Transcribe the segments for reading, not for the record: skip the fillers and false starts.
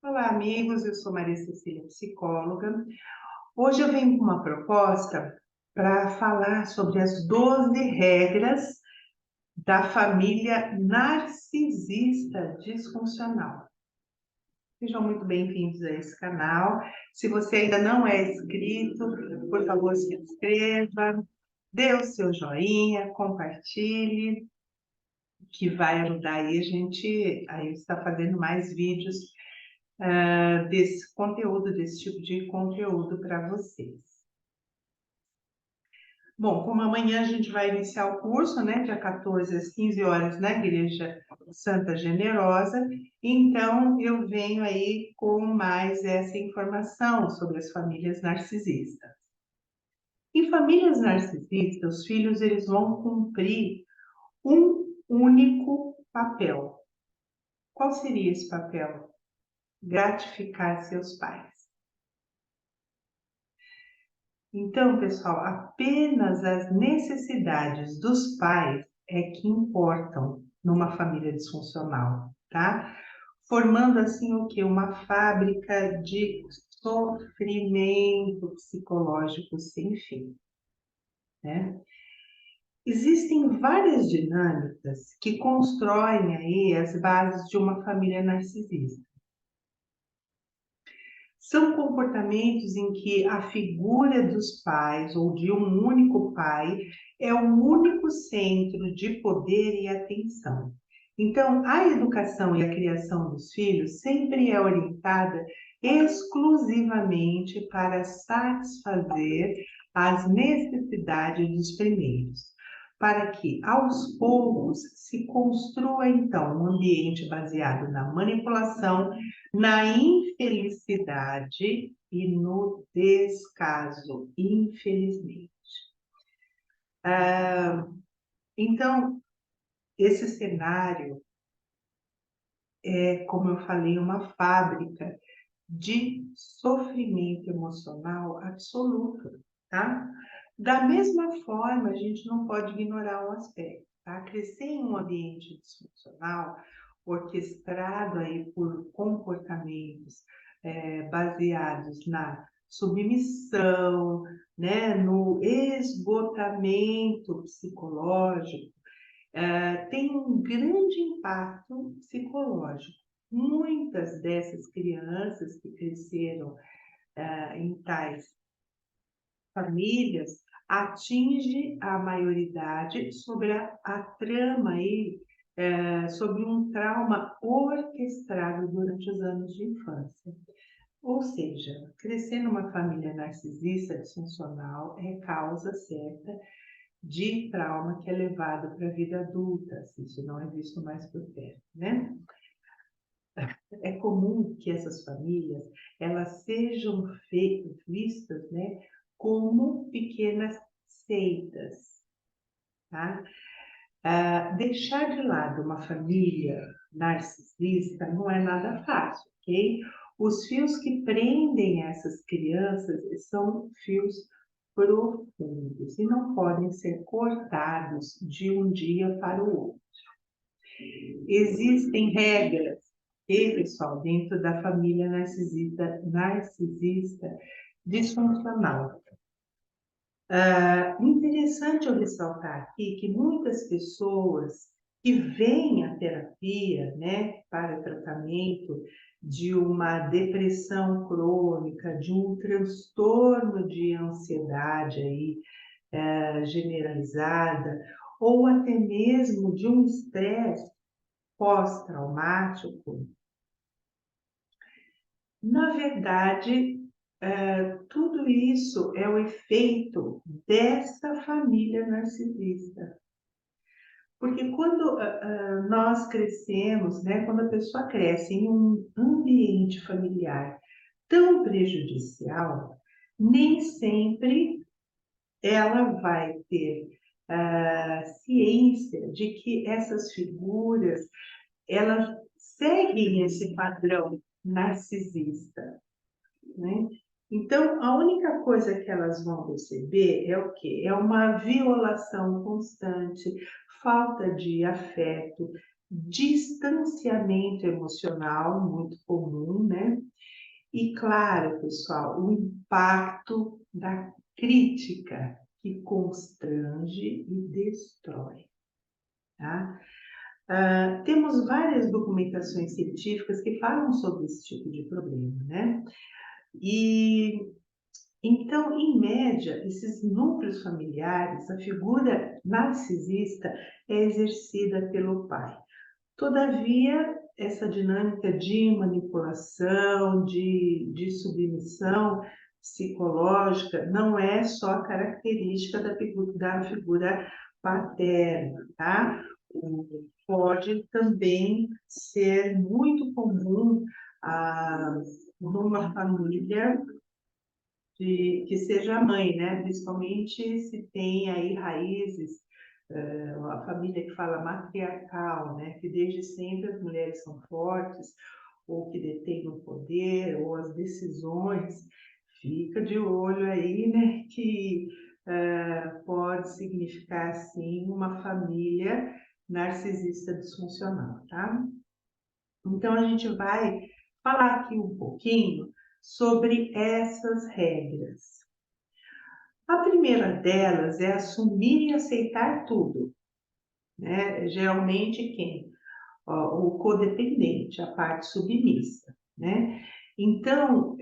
Olá, amigos. Eu sou Maria Cecília, psicóloga. Hoje eu venho com uma proposta para falar sobre as 12 regras da família narcisista disfuncional. Sejam muito bem-vindos a esse canal. Se você ainda não é inscrito, por favor, se inscreva, dê o seu joinha, compartilhe, que vai ajudar aí a gente a estar fazendo mais vídeos desse conteúdo, desse tipo de conteúdo para vocês. Bom, como amanhã a gente vai iniciar o curso, né, dia 14 às 15 horas na Igreja Santa Generosa, então eu venho aí com mais essa informação sobre as famílias narcisistas. Em famílias narcisistas, os filhos eles vão cumprir um único papel. Qual seria esse papel? Gratificar seus pais. Então, pessoal, apenas as necessidades dos pais é que importam numa família disfuncional, tá? Formando assim o quê? Uma fábrica de sofrimento psicológico sem fim, né? Existem várias dinâmicas que constroem aí as bases de uma família narcisista. São comportamentos em que a figura dos pais ou de um único pai é o único centro de poder e atenção. Então, a educação e a criação dos filhos sempre é orientada exclusivamente para satisfazer as necessidades dos primeiros, para que, aos poucos, se construa, então, um ambiente baseado na manipulação, na infelicidade e no descaso, infelizmente. Então, esse cenário é, como eu falei, uma fábrica de sofrimento emocional absoluto, tá? Da mesma forma, a gente não pode ignorar um aspecto, tá? Crescer em um ambiente disfuncional, orquestrado aí por comportamentos baseados na submissão, né, no esgotamento psicológico, tem um grande impacto psicológico. Muitas dessas crianças que cresceram em tais famílias atinge a maioridade sobre a trama aí, sobre um trauma orquestrado durante os anos de infância. Ou seja, crescer numa família narcisista disfuncional é causa certa de trauma que é levado para a vida adulta, se isso não é visto mais por perto, né? É comum que essas famílias elas sejam vistas, né, como pequenas seitas, tá? Deixar de lado uma família narcisista não é nada fácil, ok? Os fios que prendem essas crianças são fios profundos e não podem ser cortados de um dia para o outro. Existem regras, e pessoal, dentro da família narcisista disfuncional. Interessante eu ressaltar aqui que muitas pessoas que vêm à terapia, né, para tratamento de uma depressão crônica, de um transtorno de ansiedade aí, generalizada, ou até mesmo de um estresse pós-traumático, na verdade, tudo isso é o efeito dessa família narcisista. Porque quando nós crescemos, né, quando a pessoa cresce em um ambiente familiar tão prejudicial, nem sempre ela vai ter ciência de que essas figuras, elas seguem esse padrão narcisista, né? Então, a única coisa que elas vão perceber é o quê? É uma violação constante, falta de afeto, distanciamento emocional, muito comum, né? E claro, pessoal, o impacto da crítica que constrange e destrói, tá? Temos várias documentações científicas que falam sobre esse tipo de problema, né? E então, em média, esses núcleos familiares, a figura narcisista é exercida pelo pai. Todavia, essa dinâmica de manipulação, de submissão psicológica, não é só característica da figura paterna, tá? Pode também ser muito comum numa família que seja mãe, né? Principalmente se tem aí raízes, a família que fala matriarcal, né? Que desde sempre as mulheres são fortes, ou que detêm o poder, ou as decisões. Fica de olho aí, né? Que pode significar, sim, uma família narcisista disfuncional, tá? Então, a gente vai falar aqui um pouquinho sobre essas regras. A primeira delas é assumir e aceitar tudo, né? Geralmente quem? O codependente, a parte submissa, né? Então,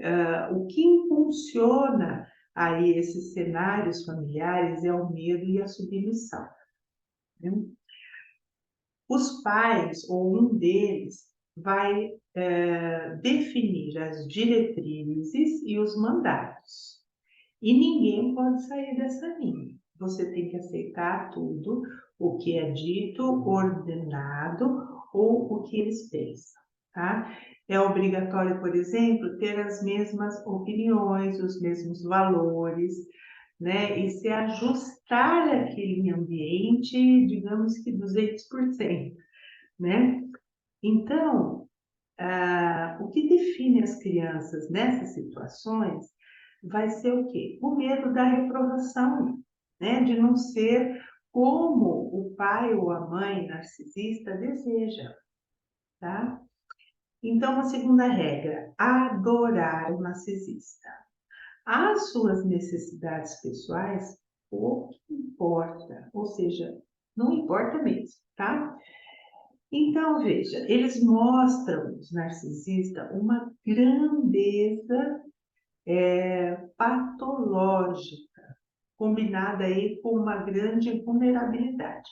o que impulsiona aí esses cenários familiares é o medo e a submissão, né? Os pais, ou um deles, vai definir as diretrizes e os mandatos. E ninguém pode sair dessa linha. Você tem que aceitar tudo o que é dito, ordenado ou o que eles pensam, tá? É obrigatório, por exemplo, ter as mesmas opiniões, os mesmos valores, né? E se ajustar aquele ambiente, digamos que 200%, né? Então, o que define as crianças nessas situações vai ser o quê? O medo da reprovação, né? De não ser como o pai ou a mãe narcisista deseja, tá? Então, a segunda regra, adorar o narcisista. As suas necessidades pessoais, pouco importa, ou seja, não importa mesmo, tá? Então, veja, eles mostram, os narcisistas, uma grandeza patológica, combinada aí com uma grande vulnerabilidade.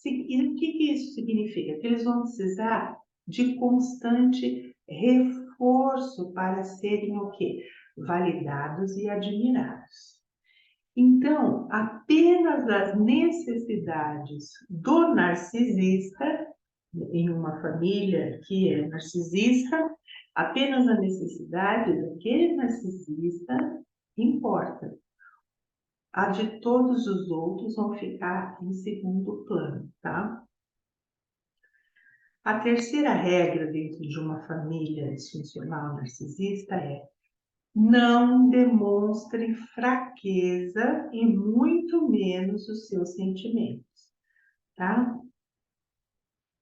E o que isso significa? Que eles vão precisar de constante reforço para serem o quê? Validados e admirados. Então, apenas as necessidades do narcisista, em uma família que é narcisista, apenas a necessidade daquele narcisista importa. A de todos os outros vão ficar em segundo plano, tá? A terceira regra dentro de uma família disfuncional narcisista é: não demonstre fraqueza e muito menos os seus sentimentos, tá?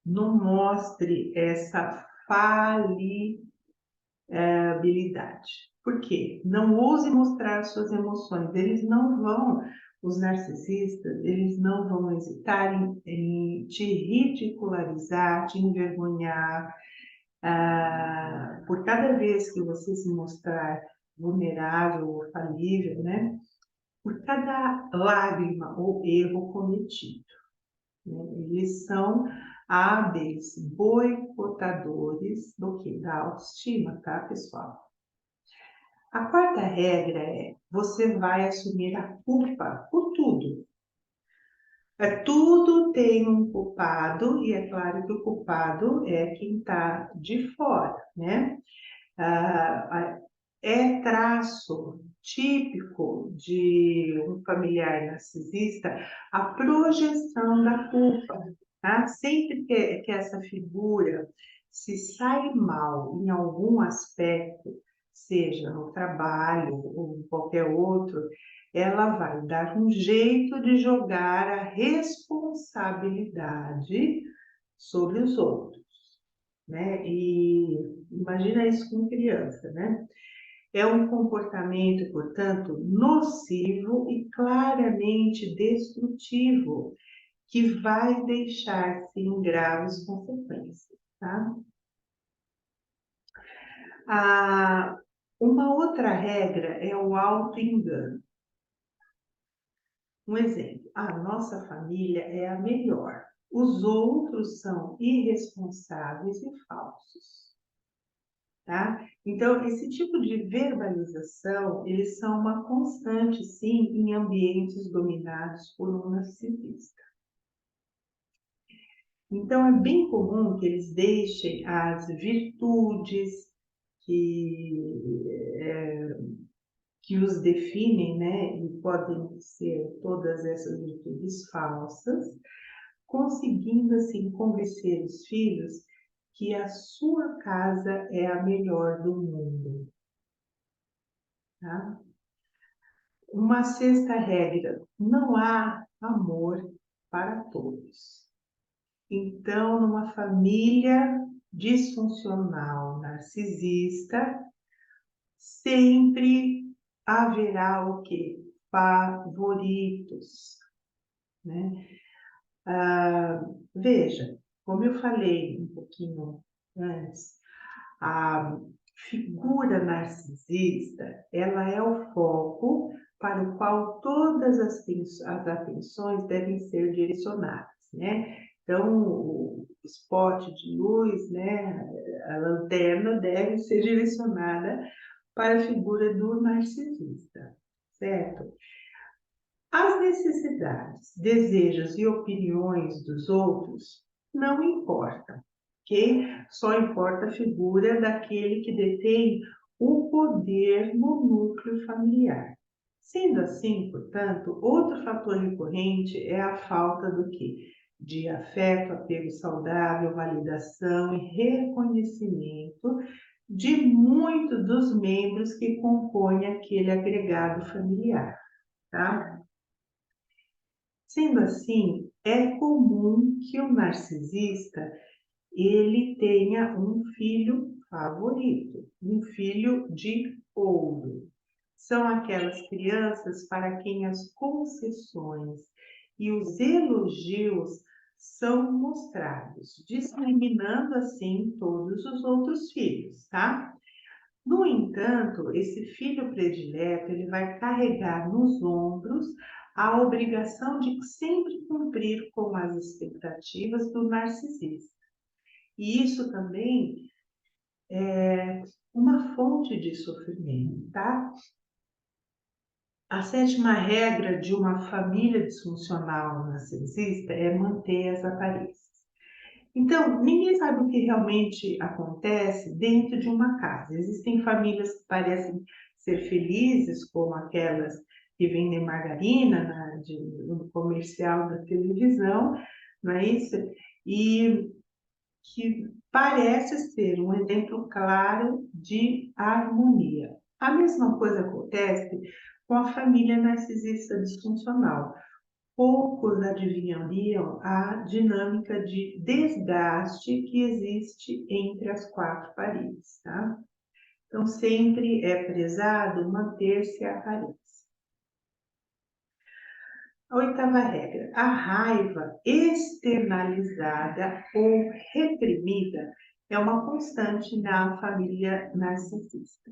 Não mostre essa habilidade. Por quê? Não ouse mostrar suas emoções. Os narcisistas, eles não vão hesitar em te ridicularizar, te envergonhar. Por cada vez que você se mostrar vulnerável ou falível, né? Por cada lágrima ou erro cometido, né? Eles são hábeis boicotadores do que? Da autoestima, tá, pessoal? A quarta regra é: você vai assumir a culpa por tudo. Tudo tem um culpado, e é claro que o culpado é quem está de fora, né? É traço típico de um familiar narcisista a projeção da culpa, tá? Sempre que essa figura se sai mal em algum aspecto, seja no trabalho ou em qualquer outro, ela vai dar um jeito de jogar a responsabilidade sobre os outros, né? E imagina isso com criança, né? É um comportamento, portanto, nocivo e claramente destrutivo, que vai deixar, sim, graves consequências, tá? Uma outra regra é o auto-engano. Um exemplo, a nossa família é a melhor, os outros são irresponsáveis e falsos, tá? Então, esse tipo de verbalização, eles são uma constante, sim, em ambientes dominados por um narcisista. Então, é bem comum que eles deixem as virtudes que, que os definem, né, e podem ser todas essas virtudes falsas, conseguindo, assim, convencer os filhos que a sua casa é a melhor do mundo, tá? Uma sexta regra: não há amor para todos. Então, numa família disfuncional, narcisista, sempre haverá o quê? Favoritos, né? Veja, como eu falei um pouquinho antes, a figura narcisista, ela é o foco para o qual todas as atenções devem ser direcionadas, né? Então, o spot de luz, né, a lanterna deve ser direcionada para a figura do narcisista, certo? As necessidades, desejos e opiniões dos outros não importam, ok? Só importa a figura daquele que detém o poder no núcleo familiar. Sendo assim, portanto, outro fator recorrente é a falta do quê? De afeto, apego saudável, validação e reconhecimento de muitos dos membros que compõem aquele agregado familiar, tá? Sendo assim, é comum que o narcisista ele tenha um filho favorito, um filho de ouro. São aquelas crianças para quem as concessões e os elogios são mostrados, discriminando assim todos os outros filhos, tá? No entanto, esse filho predileto, ele vai carregar nos ombros a obrigação de sempre cumprir com as expectativas do narcisista. E isso também é uma fonte de sofrimento, tá? A sétima regra de uma família disfuncional narcisista é manter as aparências. Então, ninguém sabe o que realmente acontece dentro de uma casa. Existem famílias que parecem ser felizes, como aquelas que vendem margarina no comercial da televisão, não é isso? E que parece ser um exemplo claro de harmonia. A mesma coisa acontece com a família narcisista disfuncional. Poucos adivinhariam a dinâmica de desgaste que existe entre as quatro paredes, tá? Então, sempre é prezado manter-se a aparência. A oitava regra: a raiva externalizada ou reprimida é uma constante na família narcisista.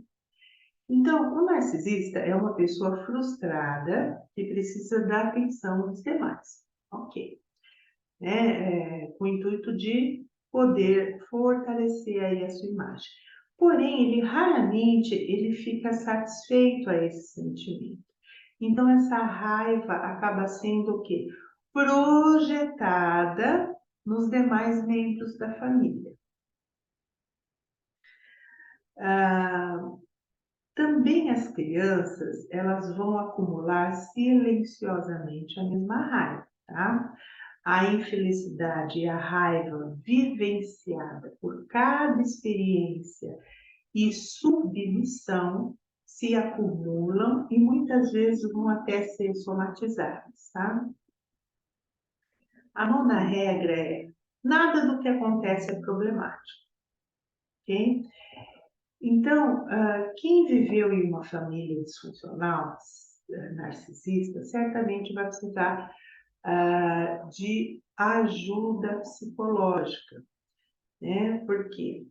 Então, o narcisista é uma pessoa frustrada que precisa da atenção dos demais, ok? Né? Com o intuito de poder fortalecer aí a sua imagem. Porém, ele raramente ele fica satisfeito a esse sentimento. Então, essa raiva acaba sendo o quê? Projetada nos demais membros da família. Também as crianças, elas vão acumular silenciosamente a mesma raiva, tá? A infelicidade e a raiva vivenciada por cada experiência e submissão se acumulam e muitas vezes vão até ser somatizadas, tá? A nona regra é: Nada do que acontece é problemático, ok? Então, quem viveu em uma família disfuncional, narcisista, certamente vai precisar de ajuda psicológica, né? Porque,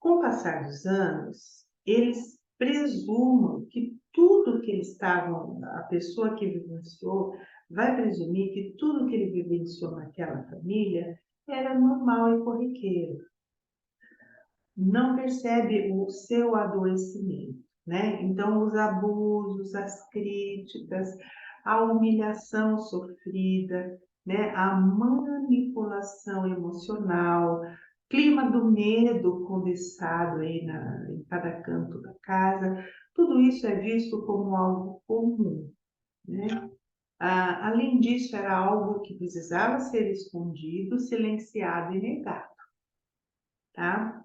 com o passar dos anos, eles presumam que tudo que eles estavam, a pessoa que vivenciou, vai presumir que tudo que ele vivenciou naquela família era normal e corriqueiro. Não percebe o seu adoecimento, né? Então, os abusos, as críticas, a humilhação sofrida, né? A manipulação emocional, clima do medo condensado aí em cada canto da casa, tudo isso é visto como algo comum, né? Além disso, era algo que precisava ser escondido, silenciado e negado, tá?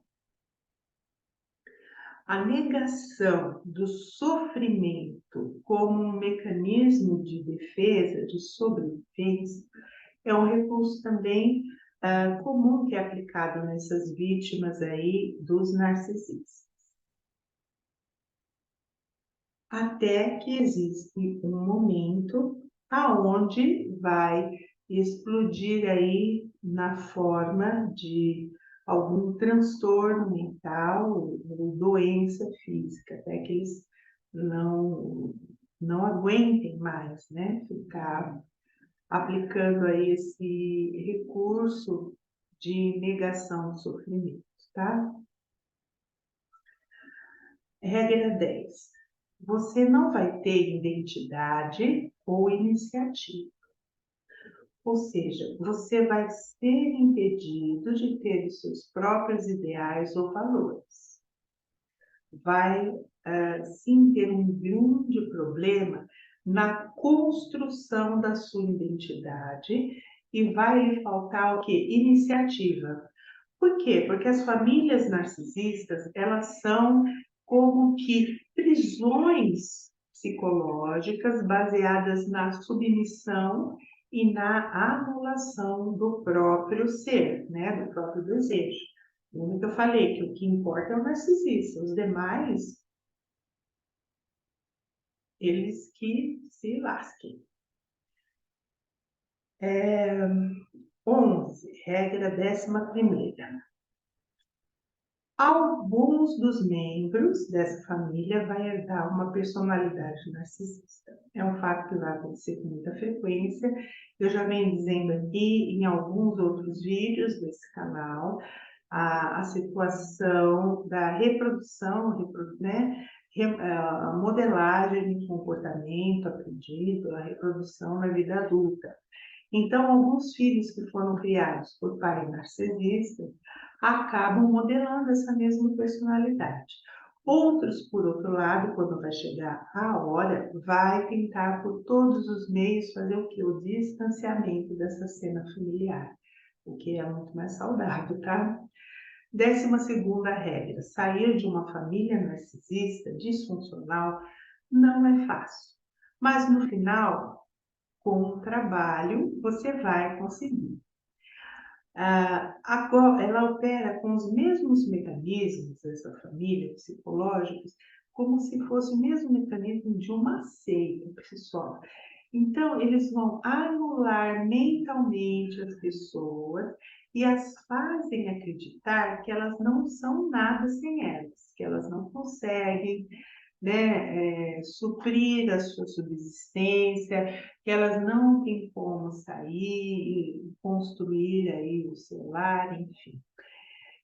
A negação do sofrimento como um mecanismo de defesa, de sobrevivência, é um recurso também comum que é aplicado nessas vítimas aí dos narcisistas. Até que existe um momento aonde vai explodir aí na forma de algum transtorno mental ou doença física, até que eles não aguentem mais, né, ficar aplicando aí esse recurso de negação do sofrimento, tá? Regra 10. Você não vai ter identidade ou iniciativa. Ou seja, você vai ser impedido de ter os seus próprios ideais ou valores. Vai, sim, ter um grande problema na construção da sua identidade e vai lhe faltar o quê? Iniciativa. Por quê? Porque as famílias narcisistas, elas são como que prisões psicológicas baseadas na submissão e na anulação do próprio ser, né? Do próprio desejo. Lembra que eu falei que o que importa é o narcisista, os demais, eles que se lasquem. 11, regra 11ª. Alguns dos membros dessa família vai herdar uma personalidade narcisista. É um fato que vai acontecer com muita frequência. Eu já venho dizendo aqui em alguns outros vídeos desse canal a situação da reprodução, né? A modelagem de comportamento aprendido, a reprodução na vida adulta. Então, alguns filhos que foram criados por pais narcisistas acabam modelando essa mesma personalidade. Outros, por outro lado, quando vai chegar a hora, vai tentar por todos os meios fazer o que? O distanciamento dessa cena familiar, o que é muito mais saudável, tá? 12ª regra, sair de uma família narcisista, disfuncional, não é fácil. Mas no final, com o trabalho, você vai conseguir. Agora, ela opera com os mesmos mecanismos dessa família psicológicos, como se fosse o mesmo mecanismo de uma seita, pessoal. Então, eles vão anular mentalmente as pessoas e as fazem acreditar que elas não são nada sem elas, que elas não conseguem, né, suprir a sua subsistência, que elas não têm como sair e construir aí o seu lar, enfim.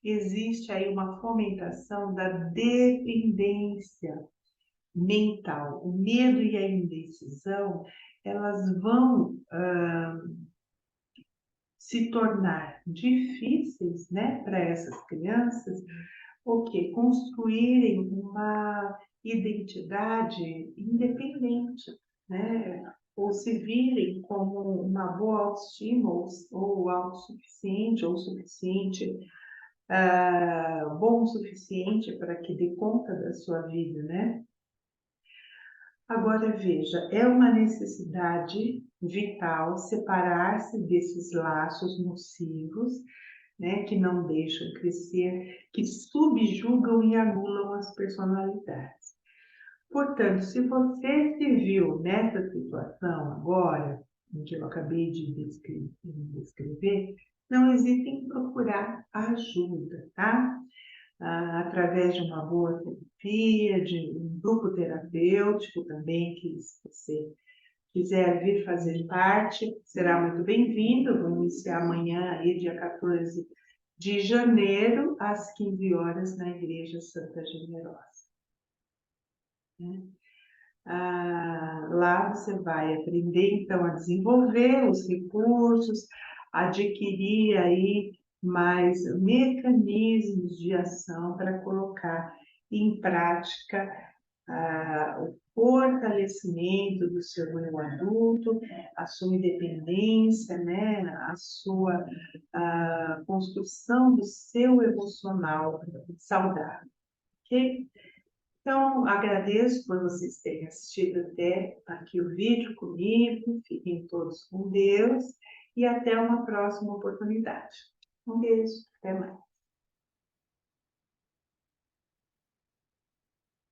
Existe aí uma fomentação da dependência mental. O medo e a indecisão, elas vão se tornar difíceis, né, para essas crianças, o que? Construírem uma identidade independente, né? Ou se virem como uma boa autoestima ou autossuficiente ou suficiente, bom o suficiente para que dê conta da sua vida, né? Agora veja, é uma necessidade vital separar-se desses laços nocivos, né, que não deixam crescer, que subjugam e anulam as personalidades. Portanto, se você se viu nessa situação agora, em que eu acabei de descrever, não hesite em procurar ajuda, tá? Através de uma boa terapia, de um grupo terapêutico também, que se você quiser vir fazer parte, será muito bem-vindo. Vou iniciar amanhã, aí, dia 14 de janeiro, às 15 horas, na Igreja Santa Generosa. Lá você vai aprender, então, a desenvolver os recursos, adquirir aí mais mecanismos de ação para colocar em prática o fortalecimento do seu eu adulto, a sua independência, né, a construção do seu emocional saudável, ok? Então, agradeço por vocês terem assistido até aqui o vídeo comigo. Fiquem todos com Deus e até uma próxima oportunidade. Um beijo, até mais.